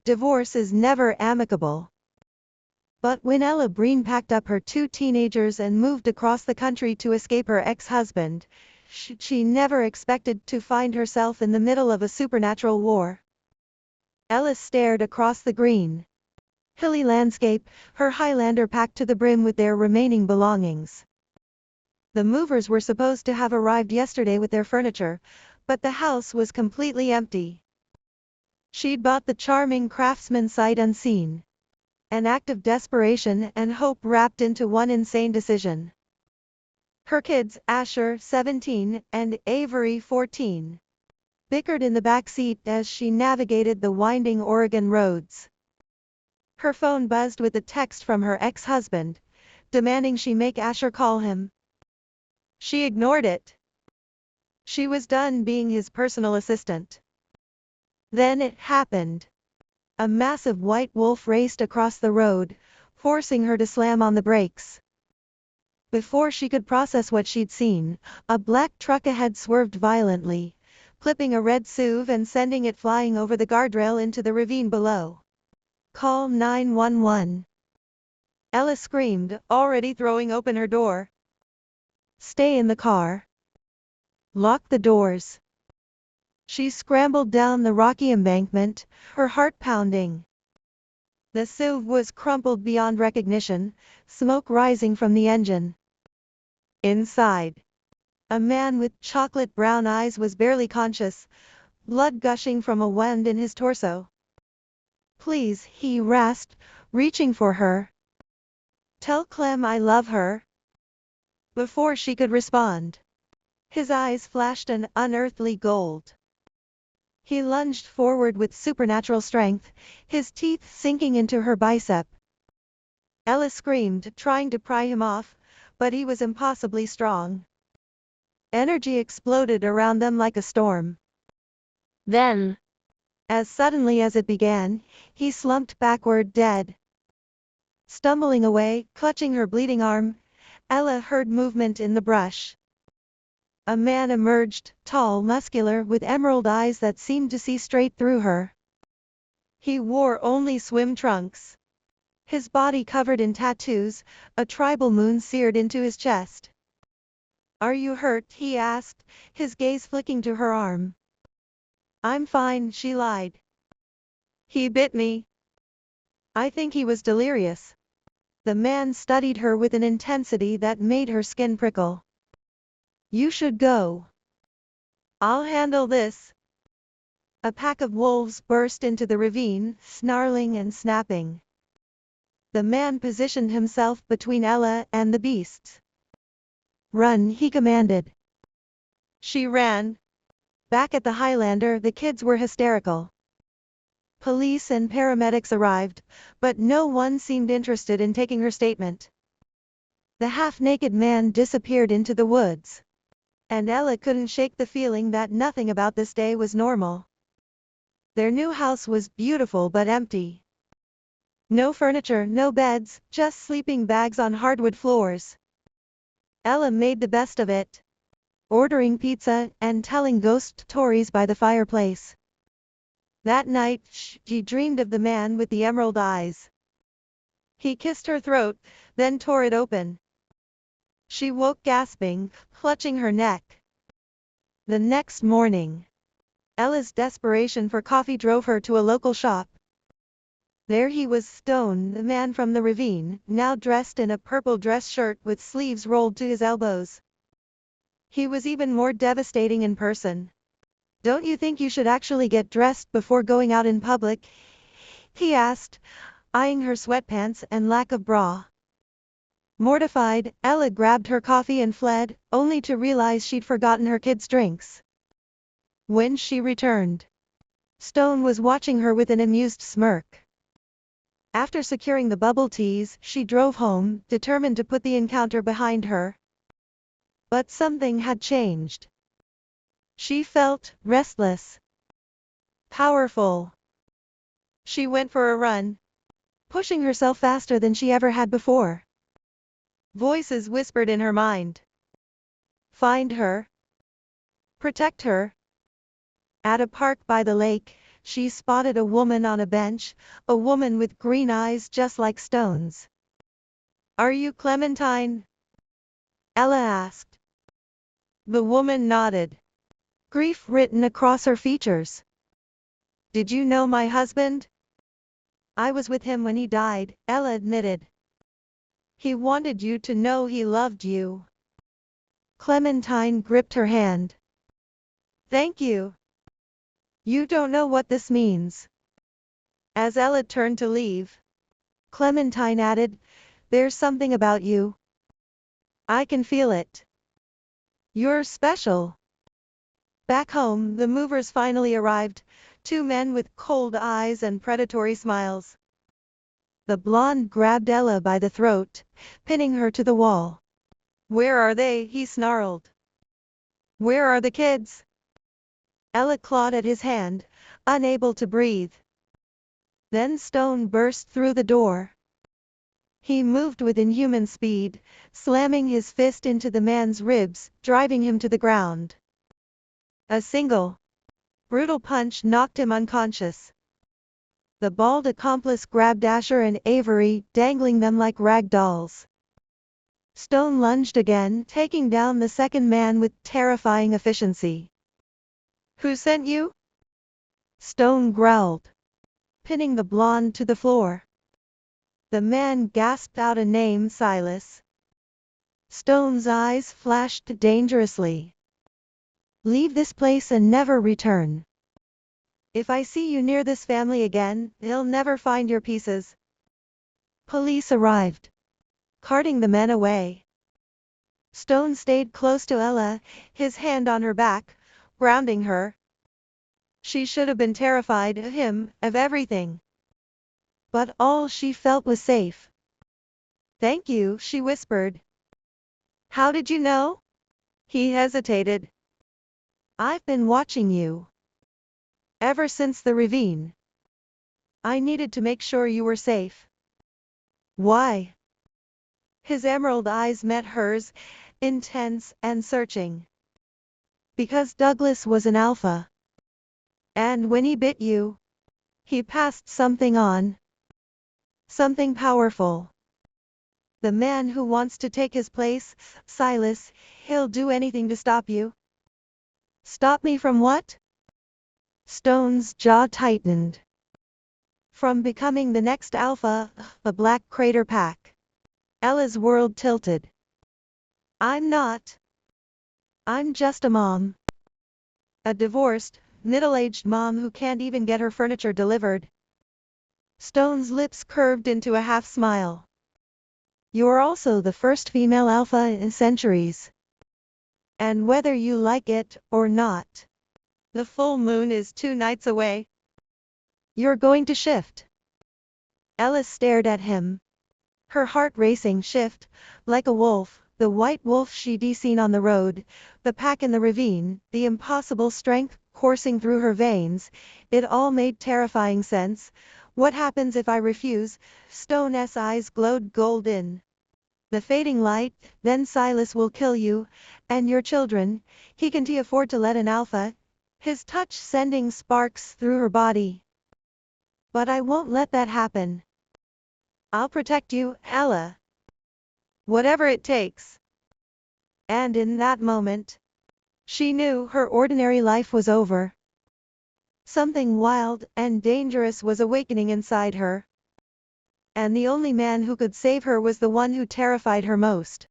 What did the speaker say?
Divorce is never amicable. But when Ella Breen packed up her two teenagers and moved across the country to escape her ex-husband, she never expected to find herself in the middle of a supernatural war. Ella stared across the green, hilly landscape, her Highlander packed to the brim with their remaining belongings. The movers were supposed to have arrived yesterday with their furniture, but the house was completely empty. She'd bought the charming craftsman sight unseen. An act of desperation and hope wrapped into one insane decision. Her kids, Asher, 17, and Avery, 14, bickered in the back seat as she navigated the winding Oregon roads. Her phone buzzed with a text from her ex-husband, demanding she make Asher call him. She ignored it. She was done being his personal assistant. Then it happened. A massive white wolf raced across the road, forcing her to slam on the brakes. Before she could process what she'd seen, a black truck ahead swerved violently, clipping a red SUV and sending it flying over the guardrail into the ravine below. Call 911. Ella screamed, already throwing open her door. Stay in the car. Lock the doors. She scrambled down the rocky embankment, her heart pounding. The SUV was crumpled beyond recognition, smoke rising from the engine. Inside, a man with chocolate brown eyes was barely conscious, blood gushing from a wound in his torso. Please, he rasped, reaching for her. Tell Clem I love her. Before she could respond, his eyes flashed an unearthly gold. He lunged forward with supernatural strength, his teeth sinking into her bicep. Ella screamed, trying to pry him off, but he was impossibly strong. Energy exploded around them like a storm. Then, as suddenly as it began, he slumped backward dead. Stumbling away, clutching her bleeding arm, Ella heard movement in the brush. A man emerged, tall, muscular, with emerald eyes that seemed to see straight through her. He wore only swim trunks. His body covered in tattoos, a tribal moon seared into his chest. Are you hurt? He asked, his gaze flicking to her arm. I'm fine, she lied. He bit me. I think he was delirious. The man studied her with an intensity that made her skin prickle. You should go. I'll handle this. A pack of wolves burst into the ravine, snarling and snapping. The man positioned himself between Ella and the beasts. Run, he commanded. She ran. Back at the Highlander, the kids were hysterical. Police and paramedics arrived, but no one seemed interested in taking her statement. The half-naked man disappeared into the woods. And Ella couldn't shake the feeling that nothing about this day was normal. Their new house was beautiful but empty. No furniture, no beds, just sleeping bags on hardwood floors. Ella made the best of it, ordering pizza and telling ghost stories by the fireplace. That night, she dreamed of the man with the emerald eyes. He kissed her throat, then tore it open. She woke gasping, clutching her neck. The next morning, Ella's desperation for coffee drove her to a local shop. There he was, Stone, the man from the ravine, now dressed in a purple dress shirt with sleeves rolled to his elbows. He was even more devastating in person. Don't you think you should actually get dressed before going out in public? He asked, eyeing her sweatpants and lack of bra. Mortified, Ella grabbed her coffee and fled, only to realize she'd forgotten her kids' drinks. When she returned, Stone was watching her with an amused smirk. After securing the bubble teas, she drove home, determined to put the encounter behind her. But something had changed. She felt restless, powerful. She went for a run, pushing herself faster than she ever had before. Voices whispered in her mind. Find her. Protect her. At a park by the lake, she spotted a woman on a bench, a woman with green eyes just like stones. "Are you Clementine?" Ella asked. The woman nodded, grief written across her features. "Did you know my husband?" "I was with him when he died," Ella admitted. "He wanted you to know he loved you." Clementine gripped her hand. "Thank you. You don't know what this means." As Ella turned to leave, Clementine added, "There's something about you. I can feel it. You're special." Back home, the movers finally arrived, two men with cold eyes and predatory smiles. The blonde grabbed Ella by the throat, pinning her to the wall. "Where are they?" he snarled. "Where are the kids?" Ella clawed at his hand, unable to breathe. Then Stone burst through the door. He moved with inhuman speed, slamming his fist into the man's ribs, driving him to the ground. A single, brutal punch knocked him unconscious. The bald accomplice grabbed Asher and Avery, dangling them like rag dolls. Stone lunged again, taking down the second man with terrifying efficiency. "Who sent you?" Stone growled, pinning the blonde to the floor. The man gasped out a name: Silas. Stone's eyes flashed dangerously. "Leave this place and never return. If I see you near this family again, they'll never find your pieces." Police arrived, carting the men away. Stone stayed close to Ella, his hand on her back, grounding her. She should have been terrified of him, of everything. But all she felt was safe. "Thank you," she whispered. "How did you know?" He hesitated. "I've been watching you. Ever since the ravine. I needed to make sure you were safe." "Why?" His emerald eyes met hers, intense and searching. "Because Douglas was an alpha. And when he bit you, he passed something on. Something powerful. The man who wants to take his place, Silas, he'll do anything to stop you." "Stop me from what?" Stone's jaw tightened. "From becoming the next alpha, the Black Crater Pack." Ella's world tilted. "I'm not. I'm just a mom. A divorced, middle-aged mom who can't even get her furniture delivered." Stone's lips curved into a half-smile. "You're also the first female alpha in centuries. And whether you like it or not, the full moon is 2 nights away. You're going to shift." Ella stared at him, her heart racing. Shift, like a wolf, the white wolf she'd seen on the road, the pack in the ravine, the impossible strength coursing through her veins. It all made terrifying sense. "What happens if I refuse?" Stone's eyes glowed golden. "The fading light, then Silas will kill you, and your children. He can't afford to let an alpha." His touch sending sparks through her body. "But I won't let that happen. I'll protect you, Ella. Whatever it takes." And in that moment, she knew her ordinary life was over. Something wild and dangerous was awakening inside her. And the only man who could save her was the one who terrified her most.